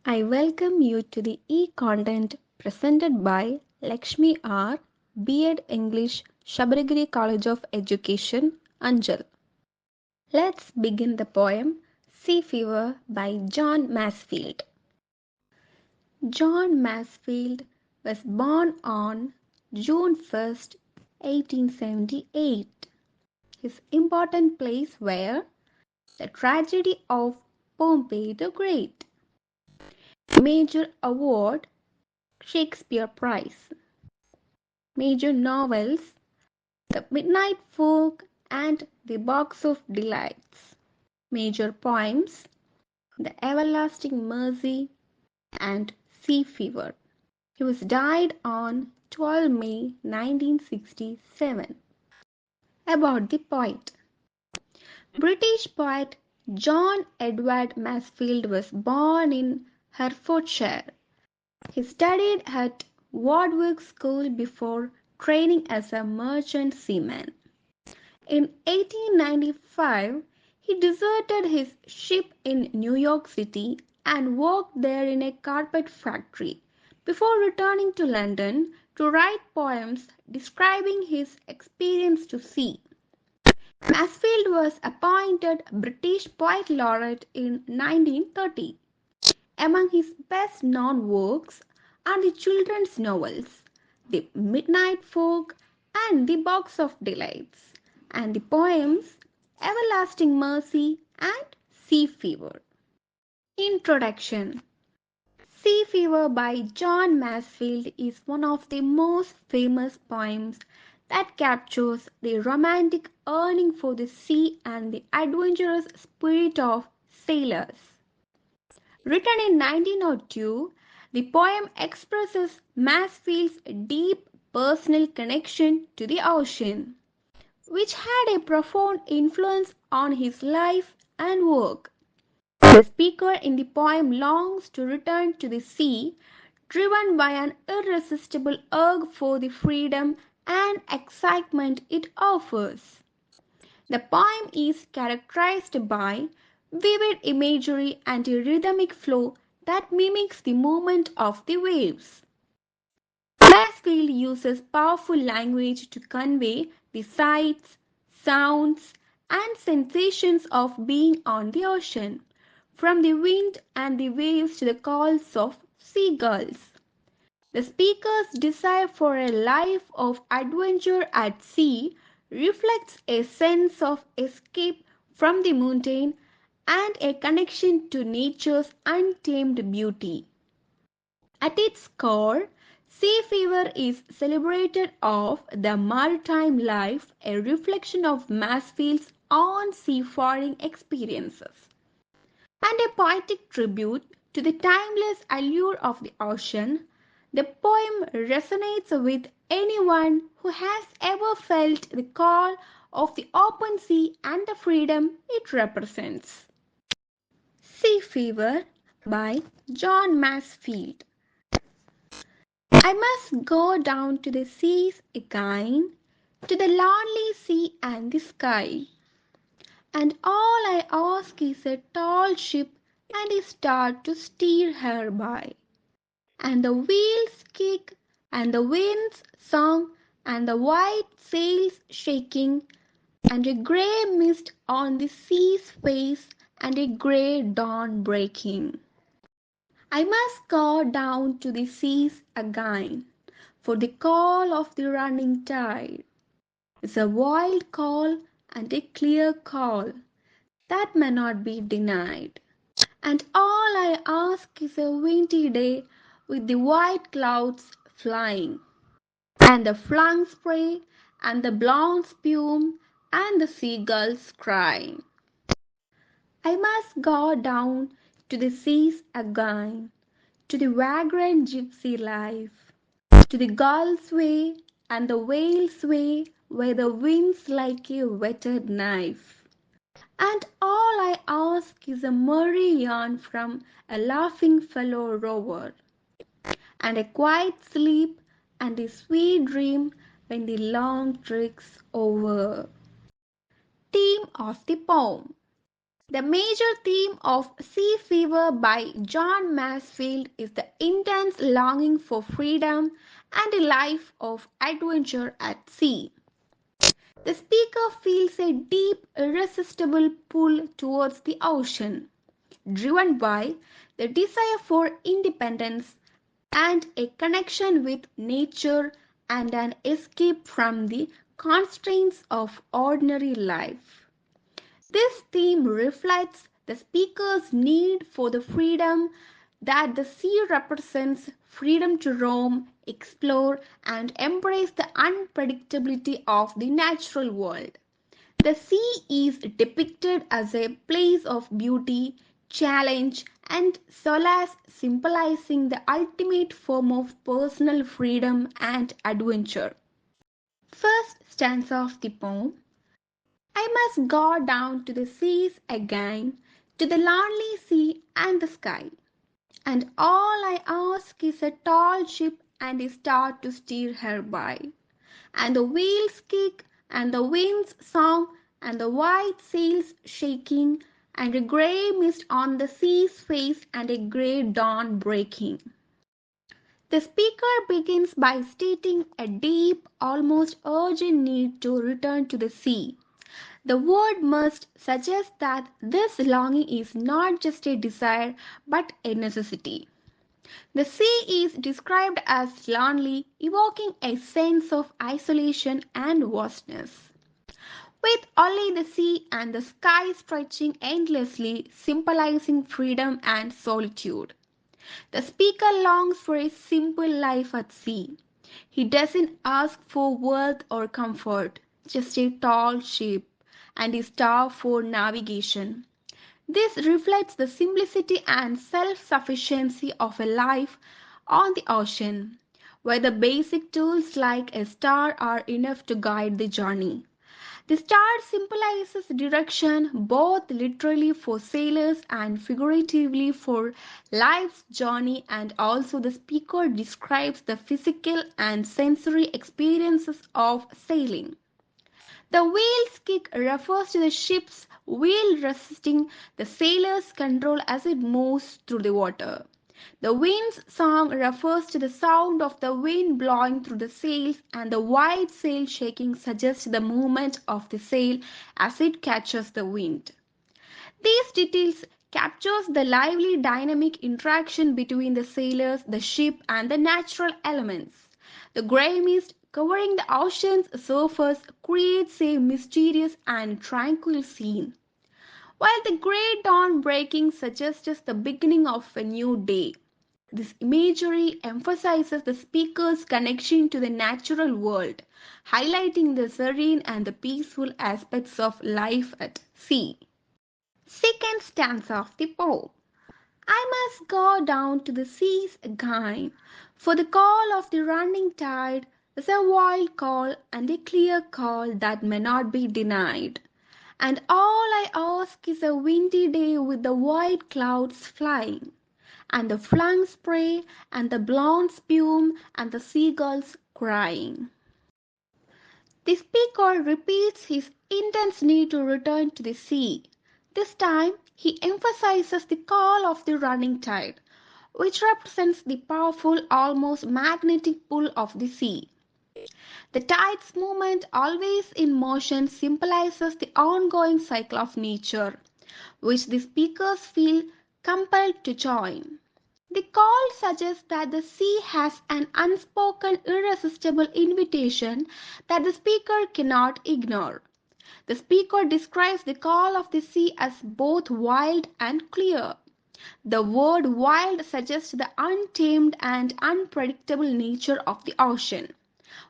I welcome you to the e-content presented by Lakshmi R, B.Ed English, Shabadagiri College of Education, Anjal. Let's begin the poem Sea Fever by John Masefield. John Masefield was born on June 1st, 1878. His important plays were The Tragedy of Pompey the Great, Major Award Shakespeare Prize, major novels The Midnight Folk and The Box of Delights, major poems The Everlasting Mercy and Sea Fever. He was died on 12 May 1967. About the poet. British poet John Edward Masefield was born in Hertfordshire. He studied at Warwick School before training as a merchant seaman. In 1895, he deserted his ship in New York City and worked there in a carpet factory before returning to London to write poems describing his experience to sea. Masefield was appointed British Poet Laureate in 1930. Among his best known works are the children's novels The Midnight Folk and The Box of Delights, and the poems Everlasting Mercy and Sea Fever. Introduction. Sea Fever by John Masefield is one of the most famous poems that captures the romantic yearning for the sea and the adventurous spirit of sailors. Written in 1902, the poem expresses Masefield's deep personal connection to the ocean, which had a profound influence on his life and work. The speaker in the poem longs to return to the sea, driven by an irresistible urge for the freedom and excitement it offers. The poem is characterized by vivid imagery and a rhythmic flow that mimics the movement of the waves. Masefield uses powerful language to convey the sights, sounds, and sensations of being on the ocean, from the wind and the waves to the calls of seagulls. The speaker's desire for a life of adventure at sea reflects a sense of escape from the mundane and a connection to nature's untamed beauty. At its core, sea fever is celebrated of the maritime life, a reflection of Masefield's own seafaring experiences, and a poetic tribute to the timeless allure of the ocean. The poem resonates with anyone who has ever felt the call of the open sea and the freedom it represents. Sea Fever by John Masefield. I must go down to the seas again, to the lonely sea and the sky. And all I ask is a tall ship and a star to steer her by. And the wheels kick, and the winds song, and the white sails shaking, and a grey mist on the sea's face, and a grey dawn breaking. I must go down to the seas again, for the call of the running tide is a wild call and a clear call that may not be denied. And all I ask is a windy day with the white clouds flying, and the flung spray, and the blown spume, and the seagulls crying. I must go down to the seas again, to the vagrant gypsy life, to the gull's way and the whale's way, where the wind's like a whetted knife. And all I ask is a merry yarn from a laughing fellow rover, and a quiet sleep and a sweet dream when the long trick's over. Theme of the poem. The major theme of Sea Fever by John Masefield is the intense longing for freedom and a life of adventure at sea. The speaker feels a deep, irresistible pull towards the ocean, driven by the desire for independence and a connection with nature and an escape from the constraints of ordinary life. This theme reflects the speaker's need for the freedom that the sea represents, freedom to roam, explore, and embrace the unpredictability of the natural world. The sea is depicted as a place of beauty, challenge, and solace, symbolizing the ultimate form of personal freedom and adventure. First stanza of the poem: I must go down to the seas again, to the lonely sea and the sky. And all I ask is a tall ship and a star to steer her by. And the wheels kick, and the wind's song, and the white sails shaking, and a grey mist on the sea's face, and a grey dawn breaking. The speaker begins by stating a deep, almost urgent need to return to the sea. The word must suggests that this longing is not just a desire but a necessity. The sea is described as lonely, evoking a sense of isolation and vastness. With only the sea and the sky stretching endlessly, symbolizing freedom and solitude. The speaker longs for a simple life at sea. He doesn't ask for wealth or comfort, just a tall ship and a star for navigation. This reflects the simplicity and self sufficiency of a life on the ocean, where the basic tools like a star are enough to guide the journey. The star symbolizes direction both literally for sailors and figuratively for life's journey, and also the speaker describes the physical and sensory experiences of sailing. The whale's kick refers to the ship's wheel resisting the sailor's control as it moves through the water. The wind's song refers to the sound of the wind blowing through the sails, and the white sail shaking suggests the movement of the sail as it catches the wind. These details captures the lively dynamic interaction between the sailors, the ship, and the natural elements. The grey mist covering the ocean's surface creates a mysterious and tranquil scene, while the grey dawn breaking suggests the beginning of a new day. This imagery emphasizes the speaker's connection to the natural world, highlighting the serene and the peaceful aspects of life at sea. Second stanza of the poem. I must go down to the seas again, for the call of the running tide is a wild call and a clear call that may not be denied. And all I ask is a windy day with the white clouds flying, and the flung spray, and the blonde spume, and the seagulls crying. The speaker repeats his intense need to return to the sea. This time, he emphasizes the call of the running tide, which represents the powerful, almost magnetic pull of the sea. The tide's movement, always in motion, symbolizes the ongoing cycle of nature, which the speakers feel compelled to join. The call suggests that the sea has an unspoken, irresistible invitation that the speaker cannot ignore. The speaker describes the call of the sea as both wild and clear. The word wild suggests the untamed and unpredictable nature of the ocean,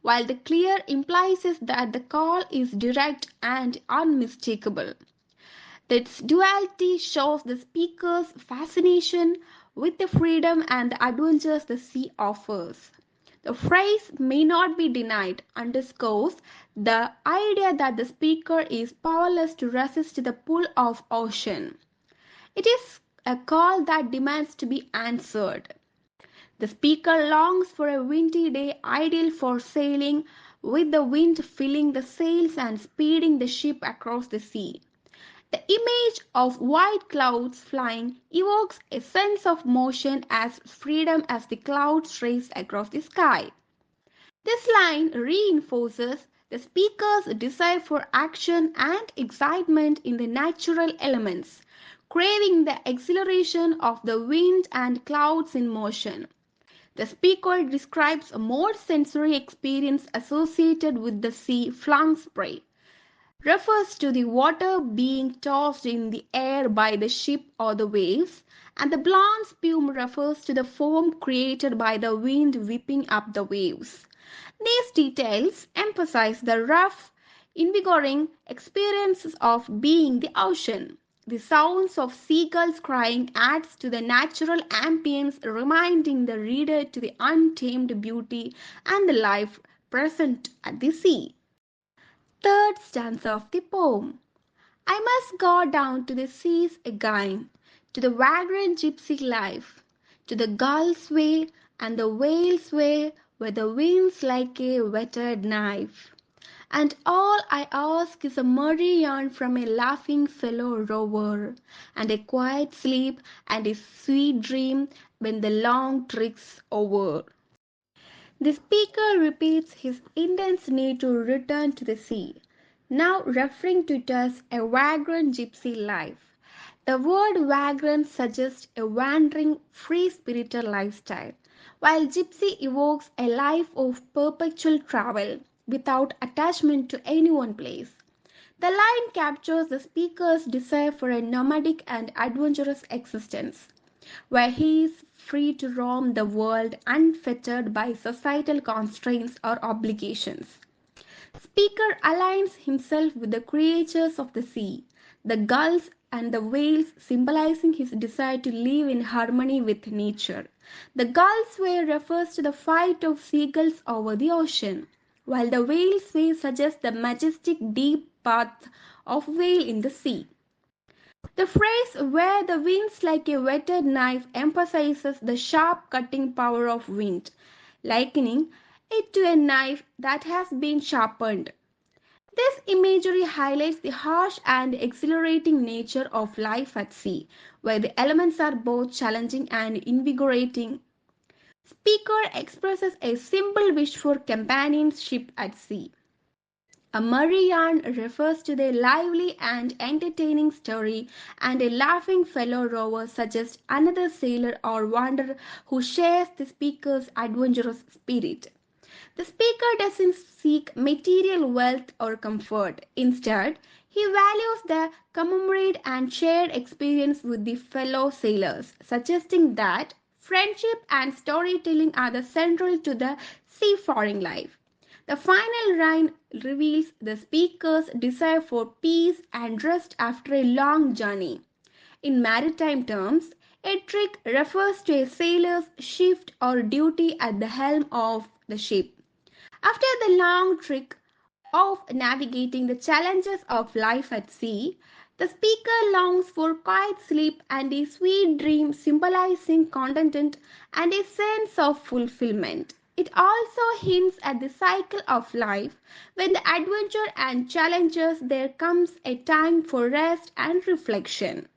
while the clear implies that the call is direct and unmistakable. This duality shows the speaker's fascination with the freedom and the adventures the sea offers. The phrase may not be denied underscores the idea that the speaker is powerless to resist the pull of ocean. It is a call that demands to be answered. The speaker longs for a windy day ideal for sailing, with the wind filling the sails and speeding the ship across the sea. The image of white clouds flying evokes a sense of motion as freedom as the clouds race across the sky. This line reinforces the speaker's desire for action and excitement in the natural elements, craving the exhilaration of the wind and clouds in motion. The speaker describes a more sensory experience associated with the sea flung spray, refers to the water being tossed in the air by the ship or the waves, and the blonde spume refers to the foam created by the wind whipping up the waves. These details emphasize the rough, invigorating experiences of being the ocean. The sounds of seagulls crying adds to the natural ambience, reminding the reader to the untamed beauty and the life present at the sea. Third stanza of the poem. I must go down to the seas again, to the vagrant gypsy life, to the gull's way and the whale's way, where the wind's like a whetted knife. And all I ask is a merry yarn from a laughing fellow rover, and a quiet sleep and a sweet dream when the long trick's over. The speaker repeats his intense need to return to the sea, now referring to it as a vagrant gypsy life. The word vagrant suggests a wandering, free-spirited lifestyle, while gypsy evokes a life of perpetual travel without attachment to any one place. The line captures the speaker's desire for a nomadic and adventurous existence, where he is free to roam the world unfettered by societal constraints or obligations. Speaker aligns himself with the creatures of the sea, the gulls and the whales, symbolizing his desire to live in harmony with nature. The gull's way refers to the flight of seagulls over the ocean, while the whale's way suggests the majestic deep path of whale in the sea. The phrase "where the wind's like a whetted knife" emphasizes the sharp cutting power of wind, likening it to a knife that has been sharpened. This imagery highlights the harsh and exhilarating nature of life at sea, where the elements are both challenging and invigorating. Speaker expresses a simple wish for companionship at sea. A merry yarn refers to the lively and entertaining story, and a laughing fellow rover suggests another sailor or wanderer who shares the speaker's adventurous spirit. The speaker doesn't seek material wealth or comfort. Instead, he values the comrade and shared experience with the fellow sailors, suggesting that friendship and storytelling are the central to the seafaring life. The final line reveals the speaker's desire for peace and rest after a long journey. In maritime terms, a trick refers to a sailor's shift or duty at the helm of the ship. After the long trick of navigating the challenges of life at sea, the speaker longs for quiet sleep and a sweet dream, symbolizing contentment and a sense of fulfillment. It also hints at the cycle of life. When the adventure and challenges, there comes a time for rest and reflection.